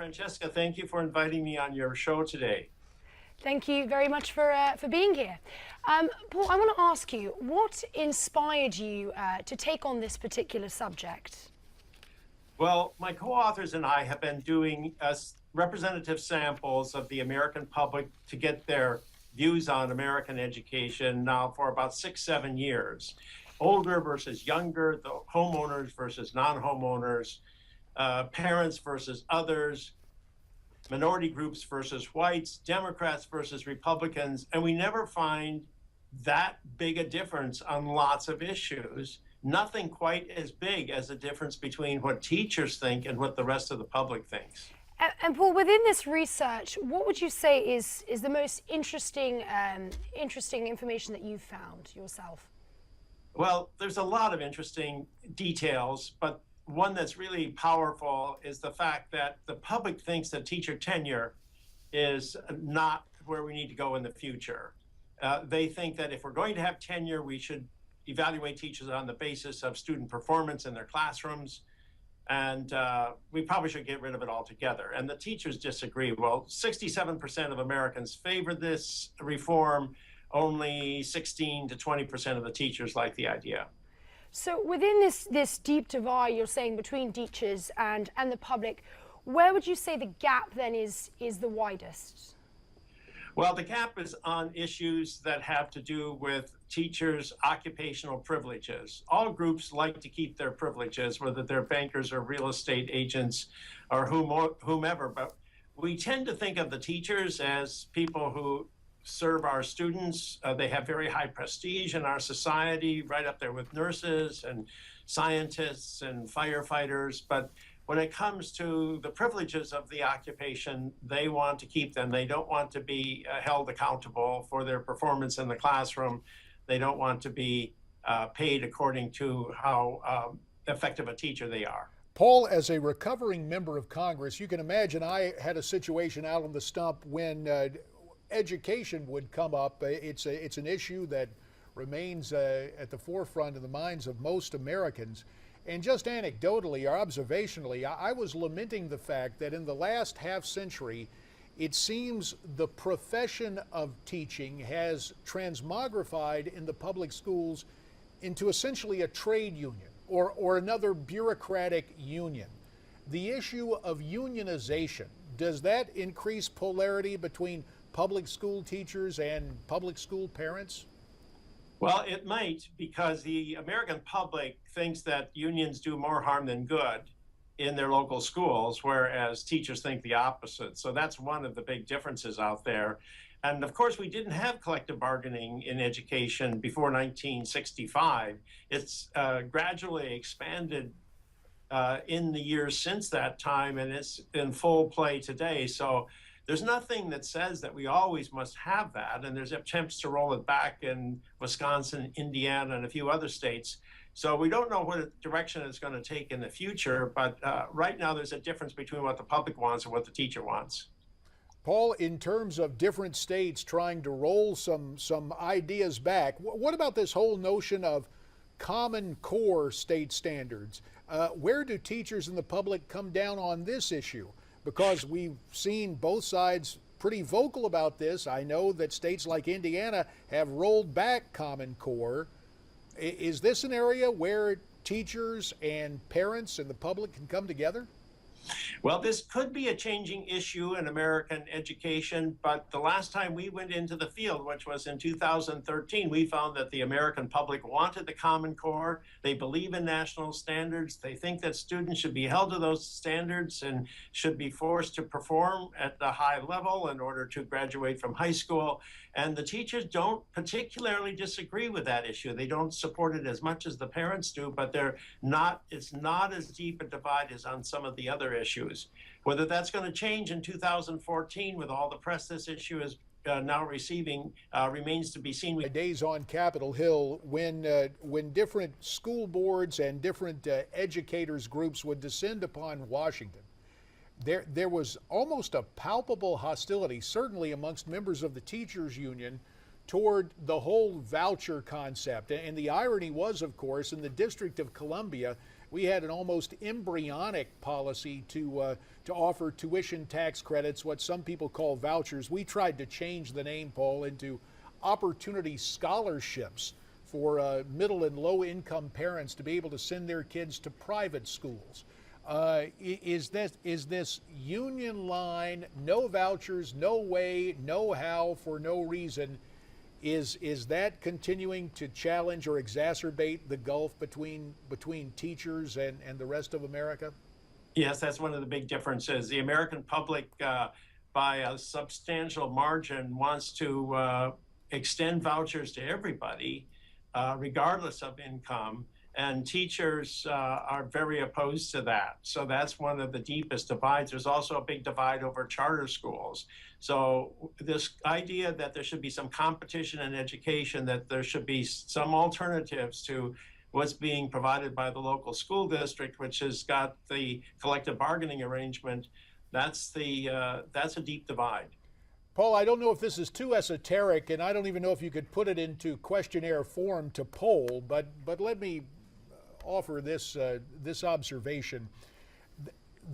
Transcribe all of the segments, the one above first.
Francesca, thank you for inviting me on your show today. Thank you very much for being here. Paul, I want to ask you, what inspired you to take on this particular subject? Well, my co-authors and I have been doing representative samples of the American public to get their views on American education now for about 6-7 years. Older versus younger, the homeowners versus non-homeowners, parents versus others, minority groups versus whites, Democrats versus Republicans, and we never find that big a difference on lots of issues. Nothing quite as big as the difference between what teachers think and what the rest of the public thinks. And Paul, within this research, what would you say is the most interesting information that you've found yourself? Well, there's a lot of interesting details, but one that's really powerful is the fact that the public thinks that teacher tenure is not where we need to go in the future. They think that if we're going to have tenure, we should evaluate teachers on the basis of student performance in their classrooms, and we probably should get rid of it altogether. And the teachers disagree. Well, 67% of Americans favor this reform. Only 16 to 20% of the teachers like the idea. So within this deep divide you're saying between teachers and the public, where would you say the gap then is the widest? Well, the gap is on issues that have to do with teachers' occupational privileges. All groups like to keep their privileges, whether they're bankers or real estate agents or whomever, but we tend to think of the teachers as people who serve our students. They have very high prestige in our society, right up there with nurses and scientists and firefighters. But when it comes to the privileges of the occupation, they want to keep them. They don't want to be held accountable for their performance in the classroom. They don't want to be paid according to how effective a teacher they are. Paul, as a recovering member of Congress, you can imagine I had a situation out on the stump when education would come up. It's an issue that remains at the forefront of the minds of most Americans. And just anecdotally or observationally, I was lamenting the fact that in the last half century, it seems the profession of teaching has transmogrified in the public schools into essentially a trade union or another bureaucratic union. The issue of unionization, does that increase polarity between public school teachers and public school parents? Well, it might, because the American public thinks that unions do more harm than good in their local schools, whereas teachers think the opposite. So that's one of the big differences out there. And of course, we didn't have collective bargaining in education before 1965. It's gradually expanded in the years since that time, and it's in full play today. So there's nothing that says that we always must have that, and there's attempts to roll it back in Wisconsin, Indiana, and a few other states. So we don't know what direction it's going to take in the future, but right now there's a difference between what the public wants and what the teacher wants. Paul, in terms of different states trying to roll some ideas back, what about this whole notion of Common Core state standards? Where do teachers and the public come down on this issue? Because we've seen both sides pretty vocal about this. I know that states like Indiana have rolled back Common Core. Is this an area where teachers and parents and the public can come together? Well, this could be a changing issue in American education, but the last time we went into the field, which was in 2013, we found that the American public wanted the Common Core. They believe in national standards. They think that students should be held to those standards and should be forced to perform at the high level in order to graduate from high school. And the teachers don't particularly disagree with that issue. They don't support it as much as the parents do, but it's not as deep a divide as on some of the other issues. Whether that's going to change in 2014 with all the press this issue is now receiving remains to be seen. Days on Capitol Hill, when different school boards and different educators groups would descend upon Washington, there was almost a palpable hostility, certainly amongst members of the teachers union, toward the whole voucher concept. And the irony was, of course, in the District of Columbia, we had an almost embryonic policy to offer tuition tax credits, what some people call vouchers. We tried to change the name, Paul, into opportunity scholarships for middle and low income parents to be able to send their kids to private schools. Is this union line, no vouchers, no way, no how, for no reason, is that continuing to challenge or exacerbate the gulf between teachers and the rest of America? Yes, that's one of the big differences. The American public, by a substantial margin, wants to extend vouchers to everybody, regardless of income. And teachers are very opposed to that. So that's one of the deepest divides. There's also a big divide over charter schools. So this idea that there should be some competition in education, that there should be some alternatives to what's being provided by the local school district, which has got the collective bargaining arrangement, that's a deep divide. Paul, I don't know if this is too esoteric, and I don't even know if you could put it into questionnaire form to poll, but let me offer this observation.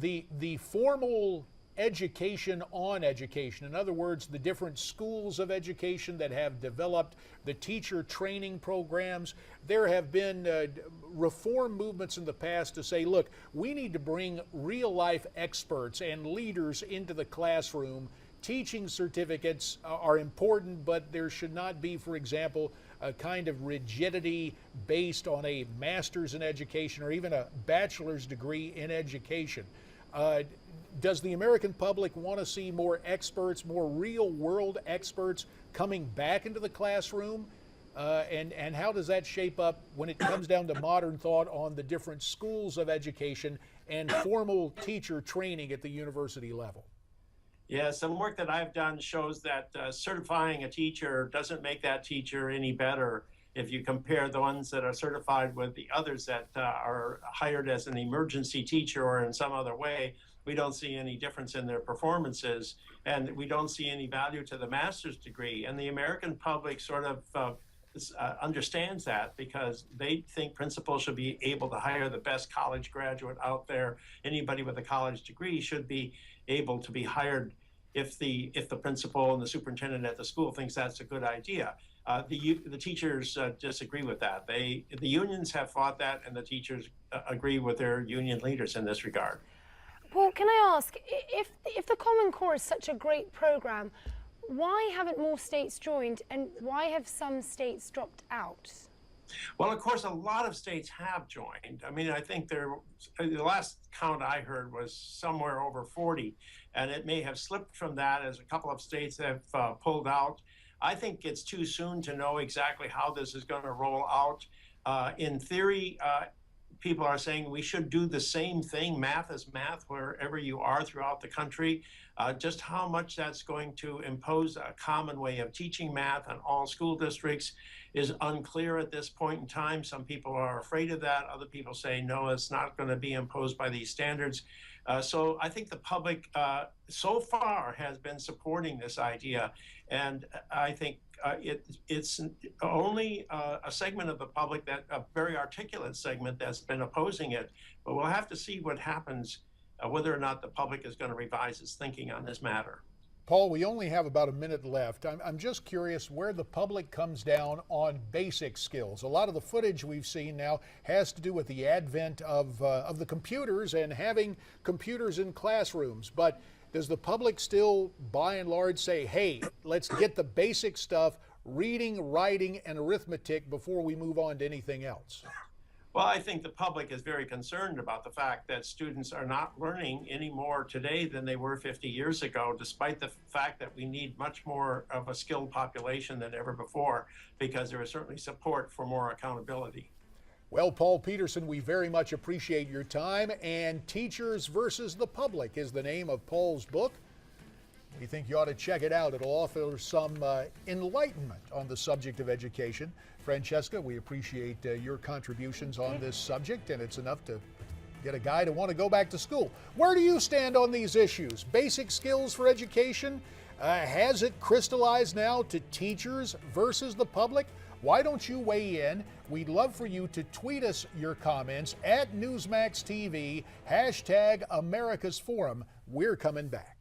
The formal education on education, in other words, the different schools of education that have developed the teacher training programs, there have been reform movements in the past to say, look, we need to bring real life experts and leaders into the classroom. Teaching certificates are important, but there should not be, for example, a kind of rigidity based on a master's in education or even a bachelor's degree in education. Does the American public want to see more experts, more real world experts coming back into the classroom? And how does that shape up when it comes down to modern thought on the different schools of education and formal teacher training at the university level? Yeah, some work that I've done shows that certifying a teacher doesn't make that teacher any better. If you compare the ones that are certified with the others that are hired as an emergency teacher or in some other way, we don't see any difference in their performances, and we don't see any value to the master's degree. And the American public sort of understands that, because they think principals should be able to hire the best college graduate out there. Anybody with a college degree should be able to be hired if the principal and the superintendent at the school thinks that's a good idea. The teachers disagree with that. The unions have fought that, and the teachers agree with their union leaders in this regard. Paul, can I ask, if the Common Core is such a great program, why haven't more states joined, and why have some states dropped out? Well, of course, a lot of states have joined. I mean, I think the last count I heard was somewhere over 40, and it may have slipped from that as a couple of states have pulled out. I think it's too soon to know exactly how this is going to roll out. In theory, people are saying we should do the same thing, math is math, wherever you are throughout the country. Just how much that's going to impose a common way of teaching math on all school districts is unclear at this point in time. Some people are afraid of that. Other people say, no, it's not going to be imposed by these standards. So I think the public so far has been supporting this idea. And I think it's only a segment of the public, that a very articulate segment, that's been opposing it. But we'll have to see what happens, whether or not the public is going to revise its thinking on this matter. Paul, we only have about a minute left. I'm just curious where the public comes down on basic skills. A lot of the footage we've seen now has to do with the advent of the computers and having computers in classrooms. But does the public still, by and large, say, hey, let's get the basic stuff, reading, writing, and arithmetic before we move on to anything else? Well, I think the public is very concerned about the fact that students are not learning any more today than they were 50 years ago, despite the fact that we need much more of a skilled population than ever before, because there is certainly support for more accountability. Well, Paul Peterson, we very much appreciate your time. And Teachers versus the Public is the name of Paul's book. We think you ought to check it out. It'll offer some enlightenment on the subject of education. Francesca, we appreciate your contributions on this subject, and it's enough to get a guy to want to go back to school. Where do you stand on these issues? Basic skills for education? Has it crystallized now to teachers versus the public? Why don't you weigh in? We'd love for you to tweet us your comments at Newsmax TV, #America's Forum. We're coming back.